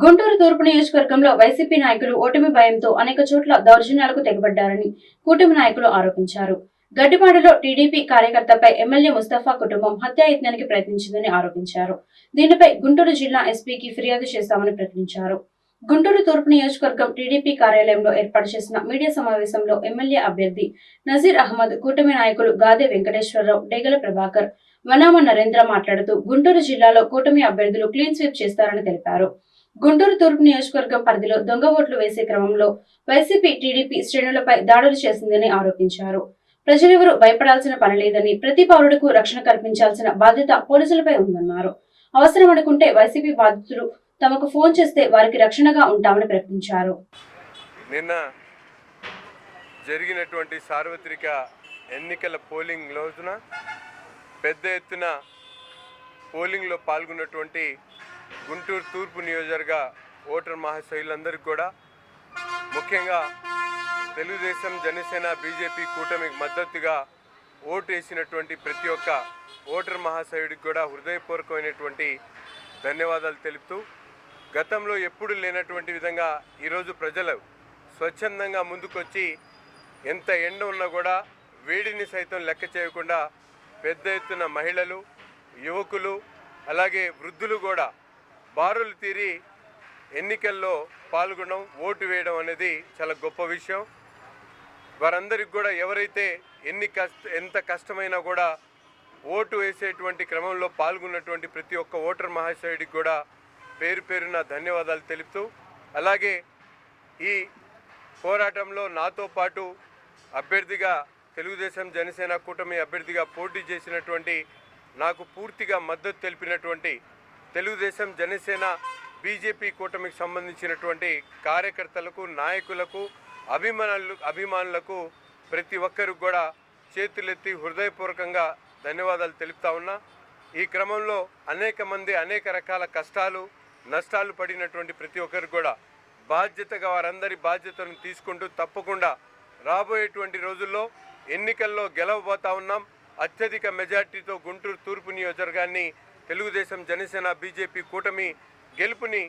గుంటూరు తూర్పు నియోజకవర్గంలో వైసీపీ నాయకులు ఓటమి భయంతో అనేక చోట్ల దౌర్జన్యాలకు తెగబడ్డారని కూటమి నాయకులు ఆరోపించారు. గడ్డిపాడులో టీడీపీ కార్యకర్తపై ఎమ్మెల్యే ముస్తఫా కుటుంబం హత్యాయత్నానికి ప్రయత్నించిందని ఆరోపించారు. దీనిపై గుంటూరు జిల్లా ఎస్పీకి ఫిర్యాదు చేశామని ప్రకటించారు. గుంటూరు తూర్పు నియోజకవర్గం టీడీపీ కార్యాలయంలో ఏర్పాటు చేసిన మీడియా సమావేశంలో ఎమ్మెల్యే అభ్యర్థి నజీర్ అహ్మద్, కూటమి నాయకులు గాదే వెంకటేశ్వరరావు, డేగల ప్రభాకర్, వనామ నరేంద్ర మాట్లాడుతూ గుంటూరు జిల్లాలో కూటమి అభ్యర్థులు క్లీన్ స్వీప్ చేస్తారని తెలిపారు. గుంటూరు తూర్పు నియోజకవర్గం పరిధిలో దొంగ ఓట్లు వేసే క్రమంలో వైసీపీ, టీడీపీ శ్రేణులపై దాడులు చేసిందని ఆరోపించారు. ప్రజలెవరూ భయపడాల్సిన పని లేదని, ప్రతి పౌరుడికి రక్షణ కల్పించాల్సిన బాధ్యత పోలీసులపై ఉందన్నారు. అవసరం అనుకుంటే వైసీపీ బాధితులు తమకు ఫోన్ చేస్తే వారికి రక్షణగా ఉంటామని ప్రకటించారు. నిన్న జరిగినటువంటి సార్వత్రిక ఎన్నికల పోలింగ్ రోజున పెద్ద ఎత్తున పోలింగ్లో పాల్గొన్నటువంటి గుంటూరు తూర్పు నియోజకవర్గ ఓటర్ మహాశయులందరికీ కూడా, ముఖ్యంగా తెలుగుదేశం, జనసేన, బీజేపీ కూటమికి మద్దతుగా ఓటు వేసినటువంటి ప్రతి ఒక్క ఓటర్ మహాశయుడికి కూడా హృదయపూర్వకమైనటువంటి ధన్యవాదాలు తెలుపుతూ, గతంలో ఎప్పుడు లేనటువంటి విధంగా ఈరోజు ప్రజలు స్వచ్ఛందంగా ముందుకొచ్చి ఎంత ఎండ ఉన్నా కూడా వేడిని సైతం లెక్క చేయకుండా పెద్ద ఎత్తున మహిళలు, యువకులు, అలాగే వృద్ధులు కూడా బారులు తీరి ఎన్నికల్లో పాల్గొనడం, ఓటు వేయడం అనేది చాలా గొప్ప విషయం. వారందరికి కూడా ఎవరైతే ఎంత కష్టమైనా కూడా ఓటు వేసేటువంటి క్రమంలో పాల్గొన్నటువంటి ప్రతి ఒక్క ఓటర్ మహాశయుడికి కూడా పేరు పేరున ధన్యవాదాలు తెలుపుతూ, అలాగే ఈ పోరాటంలో నాతో పాటు అభ్యర్థిగా తెలుగుదేశం, జనసేన కూటమి అభ్యర్థిగా పోటీ చేసినటువంటి, నాకు పూర్తిగా మద్దతు తెలిపినటువంటి తెలుగుదేశం, జనసేన, బీజేపీ కూటమికి సంబంధించినటువంటి కార్యకర్తలకు, నాయకులకు, అభిమానులకు ప్రతి ఒక్కరికి కూడా చేతులెత్తి హృదయపూర్వకంగా ధన్యవాదాలు తెలుపుతా ఉన్నా. ఈ క్రమంలో అనేక మంది అనేక రకాల కష్టాలు, నష్టాలు పడినటువంటి ప్రతి ఒక్కరికి కూడా బాధ్యతగా వారందరి బాధ్యతను తీసుకుంటూ తప్పకుండా రాబోయేటువంటి రోజుల్లో ఎన్నికల్లో గెలవబోతా ఉన్నాం. అత్యధిక మెజార్టీతో గుంటూరు తూర్పు నియోజకవర్గాన్ని తెలుగుదేశం, జనసేన, బీజేపీ కూటమి గెలుపుని